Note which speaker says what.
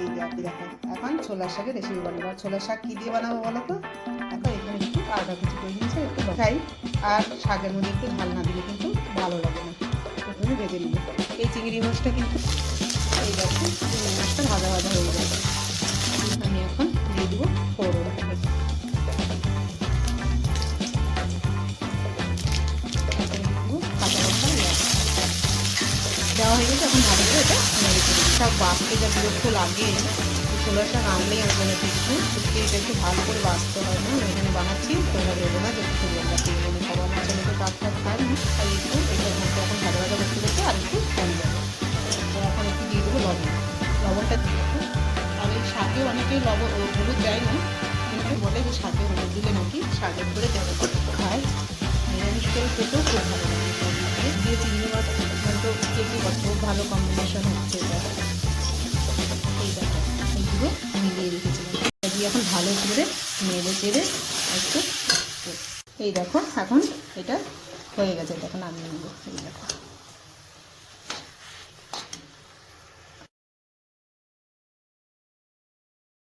Speaker 1: এই দেখো এখন ছোলার শাকের রেসিপি বানাবো। আর ছোলার শাক কী দিয়ে বানাবো বলো তো? এখন এখানে একটু আদা কুচি করে দিয়েছে, একটু খাই। আর শাকের মধ্যে একটু ঝাল না দিলে কিন্তু ভালো লাগে না। প্রথমে ভেজে নিব এই চিংড়ি মাছটা, কিন্তু এই দেখো চিংড়ি মাছটা ভাজা ভাজা হয়ে যাবে। আমি এখন দিয়ে দেবো ফোড়ন। কাঁচা লঙ্কা দেওয়া হয়ে গেছে, এখন ভালো করে এটা নেড়ে করে দিই। শাক বাঁচতে যা বিরক্ত লাগে, ছোলার শাক আনলেই আমি বলে দিচ্ছি এটা একটু ভালো করে বাঁচতে হয় না। আমি এখানে বানাচ্ছি, তোমরা ভেবো না যে একটু লঙ্কা দিয়ে মানে সবার মাঝে তো কাঠ টাক খায় না, তাই একটু এটার মধ্যে এখন ভাজা ভাজা করতে করতে আর একটু কম যাবে। তো এখন একটু দিয়ে দেবো লবণ। লবণটা দিয়ে দেবো। আর এই শাকে অনেকেই হলুদ দেয় না, কিন্তু বলে যে শাকে হলুদ দিলে নাকি শাকের করে দেওয়া খায়, নিরামিষ করে খেতেও খুব ভালো লাগে। দিয়ে চিংড়ি মাছ তো খেতে কত ভালো কম্বিনেশন হচ্ছে এটা। এই দেখো এইগুলো মিলিয়ে রেখেছিলাম, দিয়ে এখন ভালো করে নেড়ে চেড়ে একটু, এই দেখো এখন এটা হয়ে গেছে, এখন আমি নেবো। এই দেখো